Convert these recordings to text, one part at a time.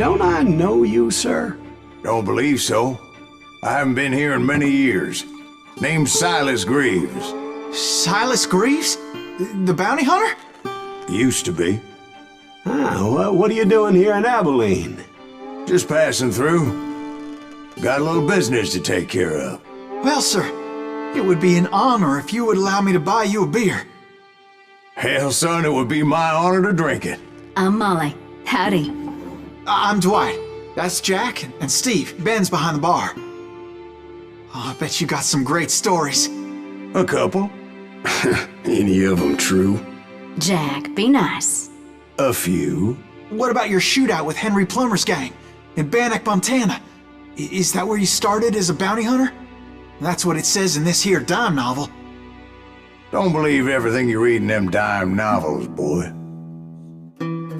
don't I know you, sir? Don't believe so. I haven't been here in many years. Name's Silas Greaves. Silas Greaves? The bounty hunter? Used to be. Well, what are you doing here in Abilene? Just passing through. Got a little business to take care of. Well, sir, it would be an honor if you would allow me to buy you a beer. Hell, son, it would be my honor to drink it. I'm Molly. Howdy. I'm Dwight. That's Jack and Steve. Ben's behind the bar. Oh, I bet you got some great stories. A couple. Any of them true? Jack, be nice. A few. What about your shootout with Henry Plummer's gang in Bannock, Montana? Is that where you started as a bounty hunter? That's what it says in this here dime novel. Don't believe everything you read in them dime novels, boy.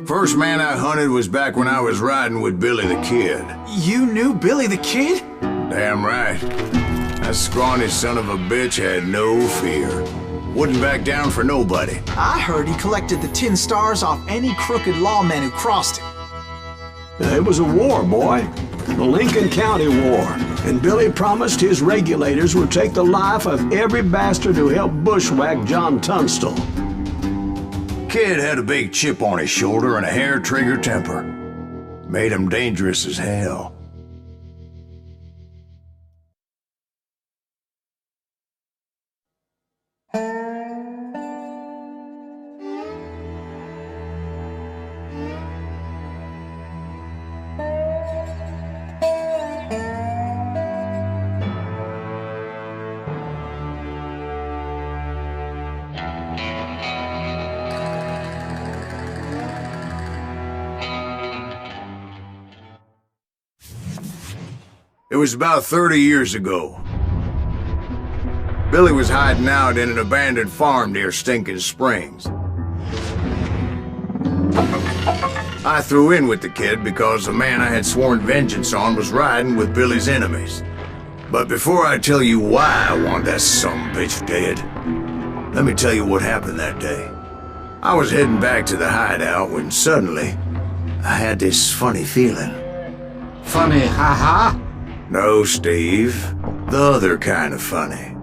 First man I hunted was back when I was riding with Billy the Kid. You knew Billy the Kid? Damn right. That scrawny son of a bitch had no fear. Wouldn't back down for nobody. I heard he collected the 10 stars off any crooked lawman who crossed him. It was a war, boy. The Lincoln County War. And Billy promised his regulators would take the life of every bastard who helped bushwhack John Tunstall. Kid had a big chip on his shoulder and a hair-trigger temper. Made him dangerous as hell. It was about 30 years ago. Billy was hiding out in an abandoned farm near Stinking Springs. I threw in with the kid because the man I had sworn vengeance on was riding with Billy's enemies. But before I tell you why I want that sumbitch dead, let me tell you what happened that day. I was heading back to the hideout when suddenly I had this funny feeling. Funny, haha? No, Steve. The other kind of funny.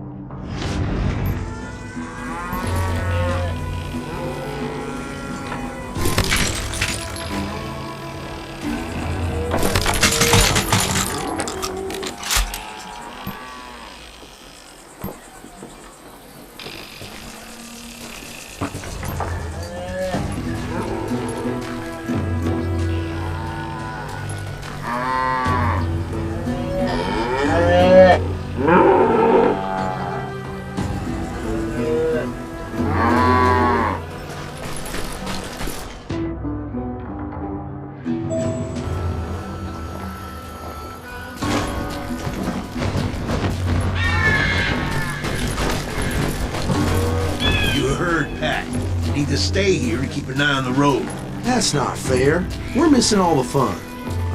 Need to stay here to keep an eye on the road. That's not fair. We're missing all the fun.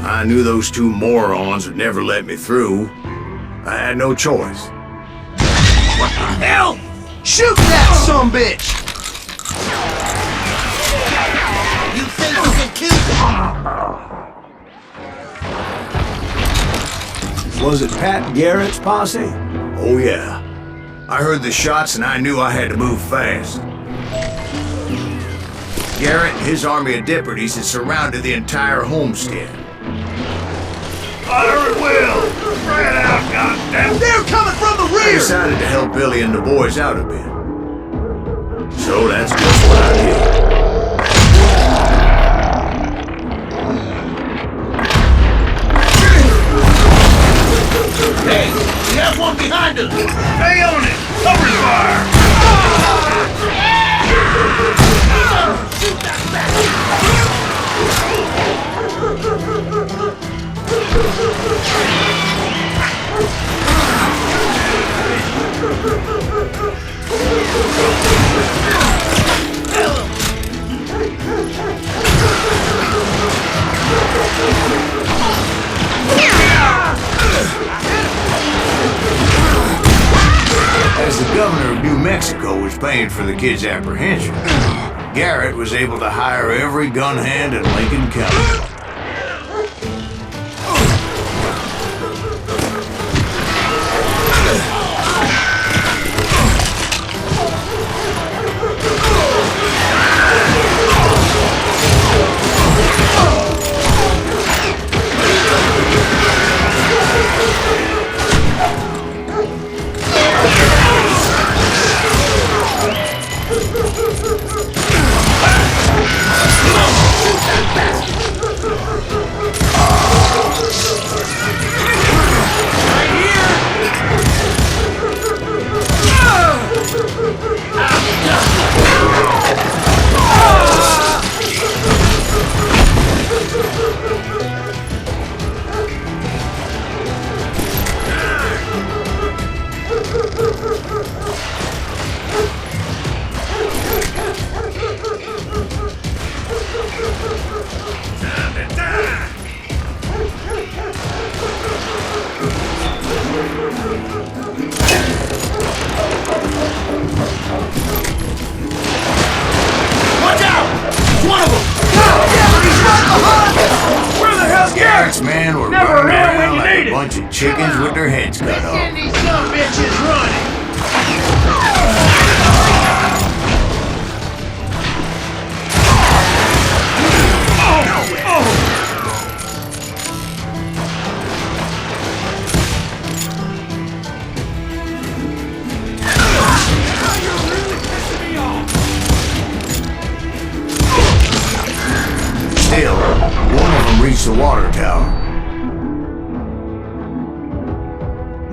I knew those two morons would never let me through. I had no choice. What the hell? Shoot that sumbitch! You think you can kill me? Was it Pat Garrett's posse? Oh yeah. I heard the shots and I knew I had to move fast. Garrett and his army of deputies had surrounded the entire homestead. Fire at will! Spread out, goddammit! They're coming from the I rear! decided to help Billy and the boys out a bit. So that's just what I did. Hey, we have one behind us! Stay on it! Cover fire! As the governor of New Mexico was paying for the kid's apprehension, Garrett was able to hire every gun hand in Lincoln County.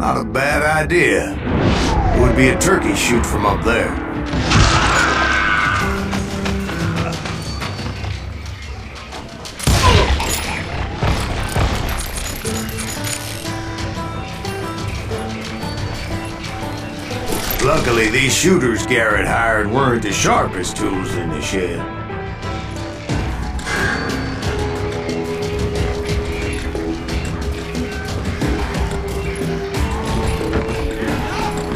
Not a bad idea. It would be a turkey shoot from up there. Luckily, these shooters Garrett hired weren't the sharpest tools in the shed.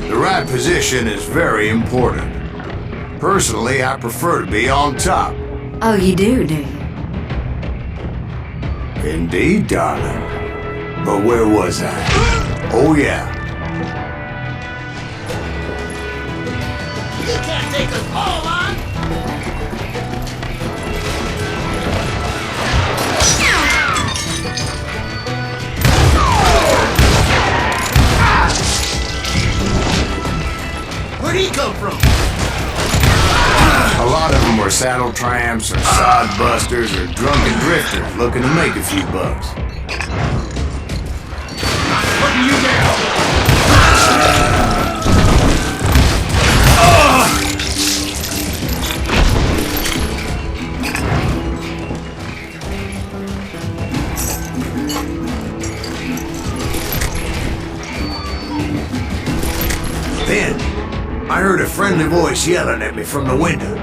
The right position is very important. Personally, I prefer to be on top. Oh, you do you? Indeed, darling. But where was I? Oh, yeah. You can't take us all on! Where'd he come from? A lot of them were saddle tramps or sod busters or drunken drifters looking to make a few bucks. Putting you down! Then, I heard a friendly voice yelling at me from the window.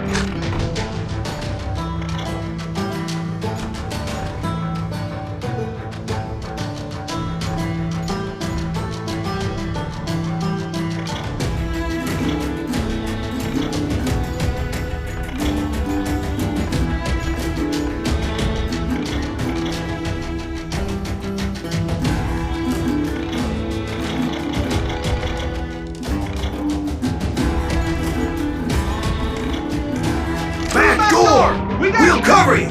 Back door! We'll cover you!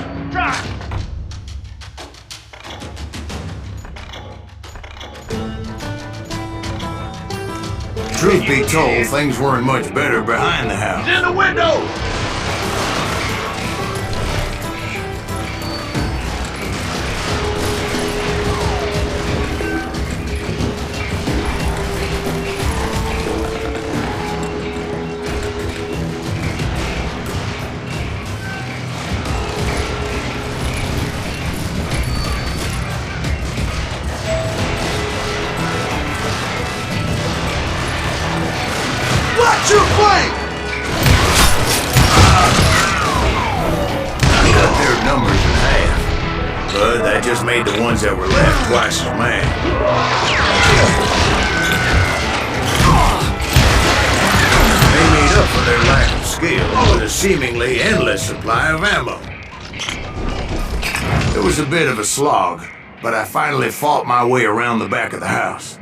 Truth be told, things weren't much better behind the house. In the window! Watch your flank! I cut their numbers in half, but that just made the ones that were left twice as mad. They made up for their lack of skill with a seemingly endless supply of ammo. It was a bit of a slog, but I finally fought my way around the back of the house.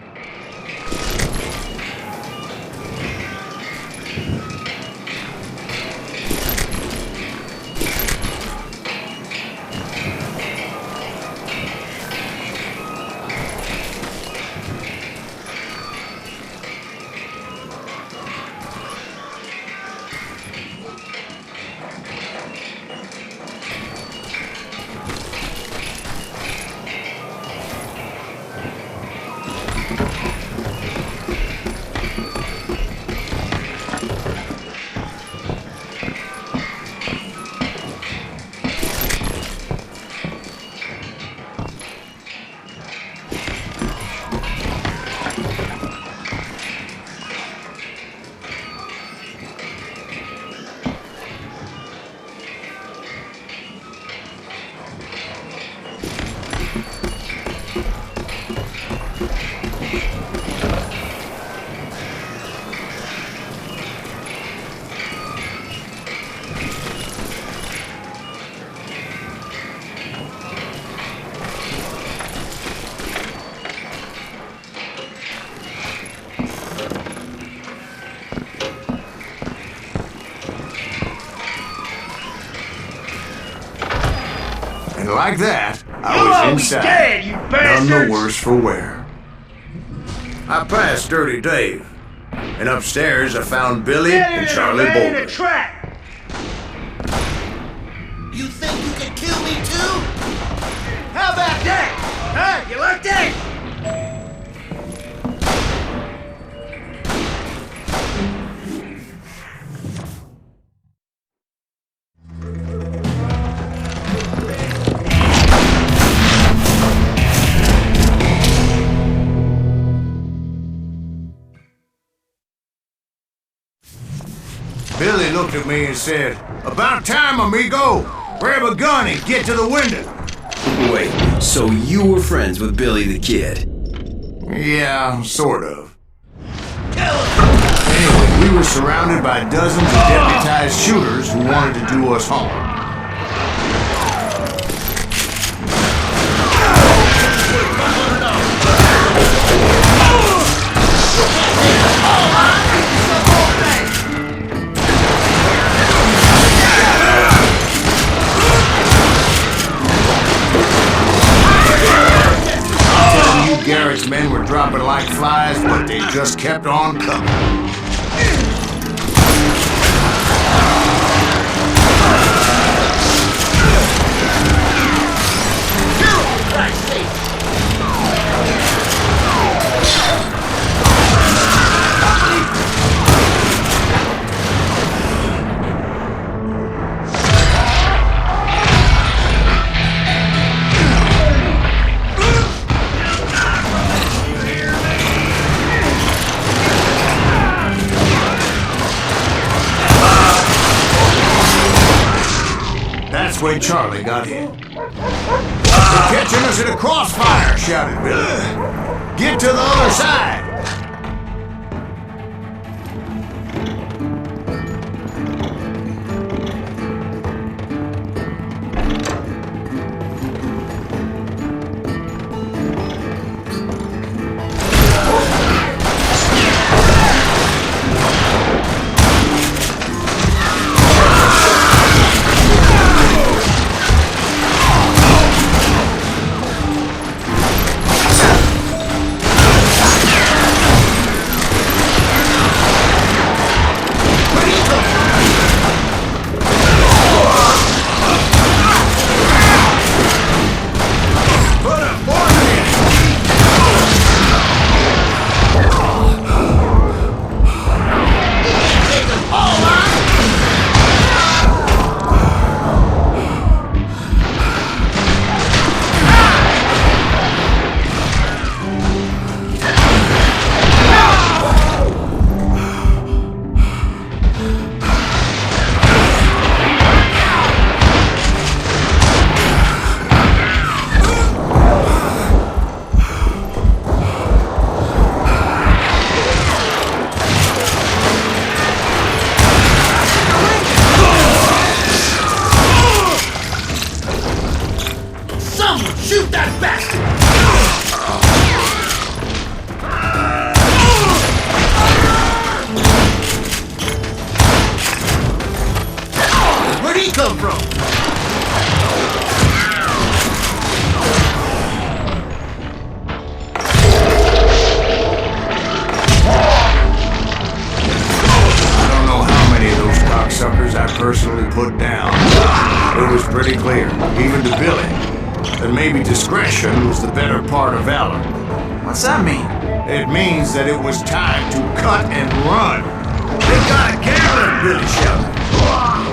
And like that, I was inside, dead, you none bastards! the worse for wear. I passed Dirty Dave, and upstairs I found Billy and Charlie Bolton. Trap! You think you can kill me too? How about that? Huh? You like that? Billy looked at me and said, "About time, amigo. Grab a gun and get to the window." Wait, so you were friends with Billy the Kid? Yeah, sort of. Anyway, we were surrounded by dozens of deputized shooters who wanted to do us harm. Garrett's men were dropping like flies, but they just kept on coming. That's when Charlie got hit. "They're catching us in a crossfire," shouted Billy. "Get to the other side!" Shoot that bastard! Where'd he come from? I don't know how many of those cocksuckers I personally put down. It was pretty clear, even to Billy, that maybe discretion was the better part of valor. What's that mean? It means that it was time to cut and run. "They got a gambler," Billy shouted.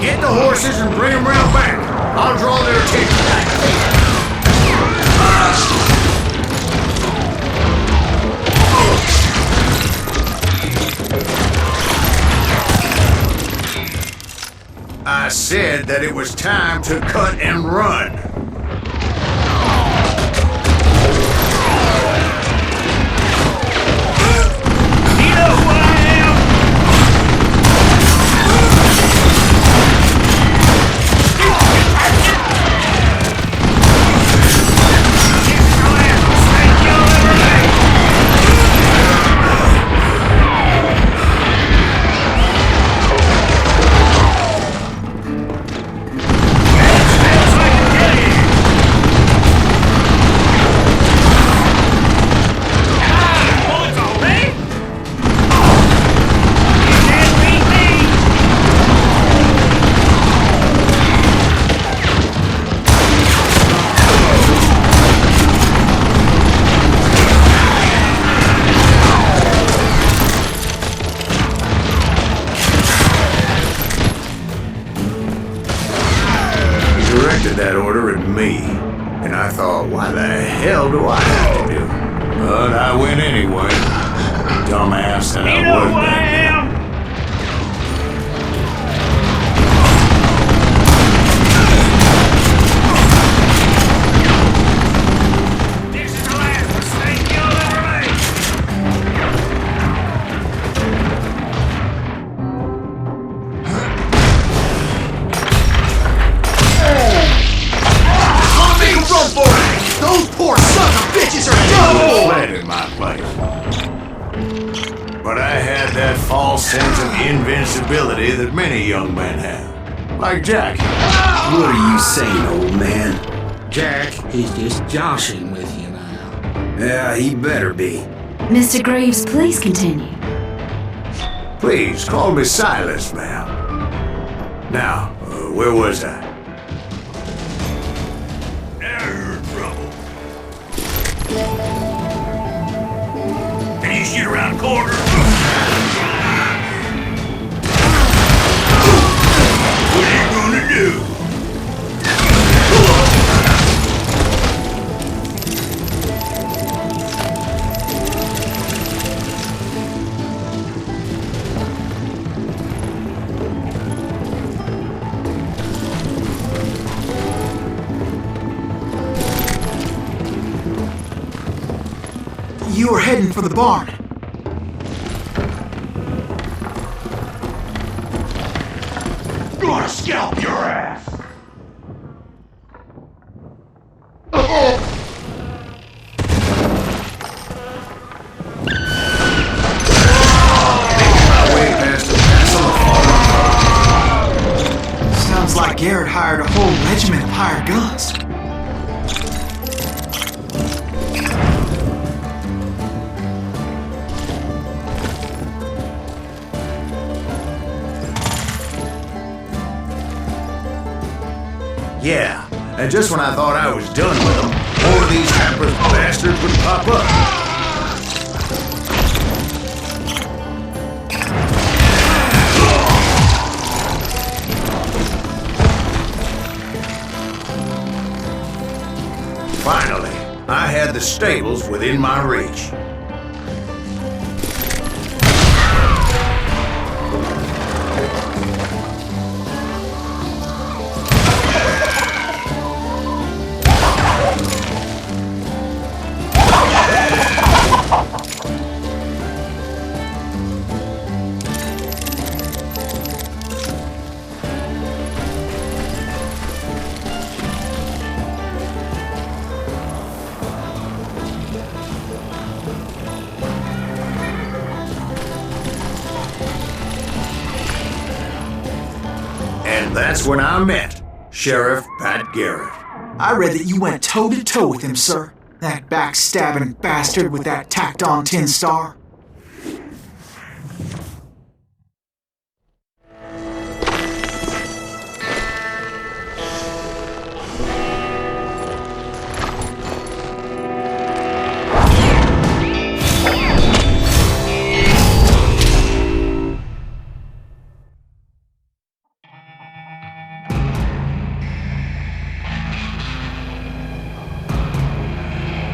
"Get the horses and bring them round back. I'll draw their attention." I said that it was time to cut and run. That order at me, and I thought, why the hell do I have to do? But I went anyway. Dumbass that I was back then. but I had that false sense of invincibility that many young men have. Like Jack. What are you saying, old man? Jack, he's just joshing with you now. Yeah, he better be. Mr. Graves, please continue. Please, call me Silas, ma'am. Now, where was I? Now you're in trouble. Can you shoot around the corner? What are you gonna do? You were heading for the barn. Gonna scalp your ass! Sounds like Garrett hired a whole regiment of hired guns. Yeah, and just when I thought I was done with them, more of these hapless bastards would pop up. Finally, I had the stables within my reach. And that's when I met Sheriff Pat Garrett. I read that you went toe-to-toe with him, sir. That backstabbing bastard with that tacked-on tin star.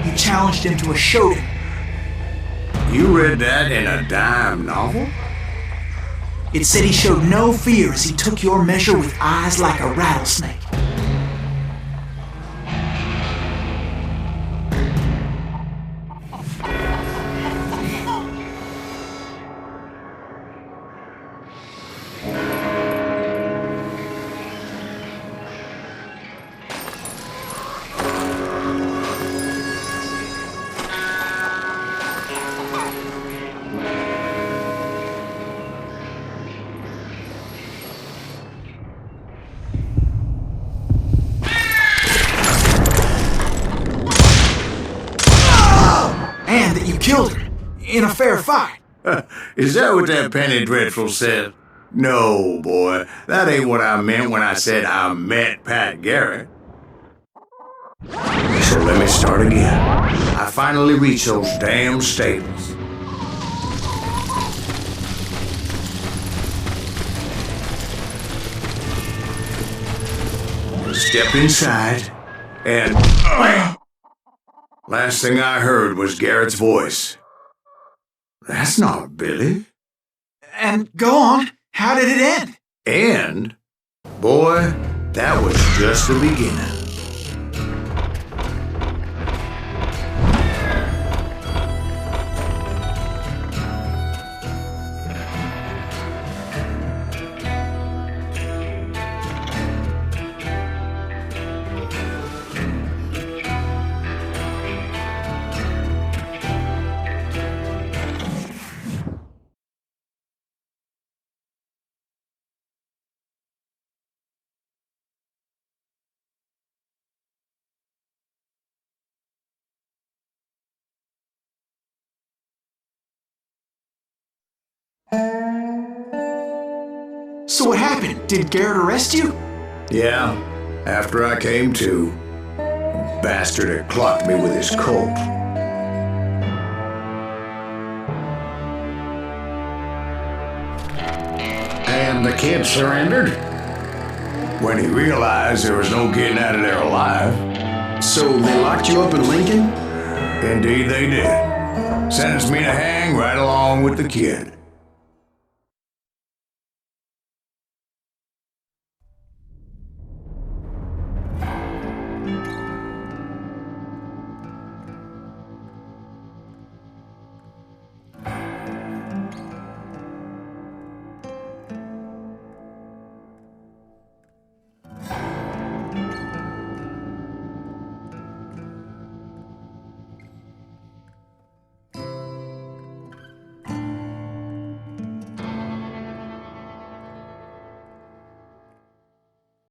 You challenged him to a showdown. You read that in a dime novel? It said he showed no fear as he took your measure with eyes like a rattlesnake. And that you killed him in a fair fight. Is that what that penny dreadful said? No, boy. That ain't what I meant when I said I met Pat Garrett. So let me start again. I finally reached those damn stables. Stepped inside, and last thing I heard was Garrett's voice. That's not Billy. And go on, how did it end? And, boy, that was just the beginning. So what happened? Did Garrett arrest you? Yeah, after I came to, the bastard had clocked me with his Colt. And the kid surrendered? When he realized there was no getting out of there alive. So they locked you up in Lincoln? Indeed they did. Sentenced me to hang right along with the kid.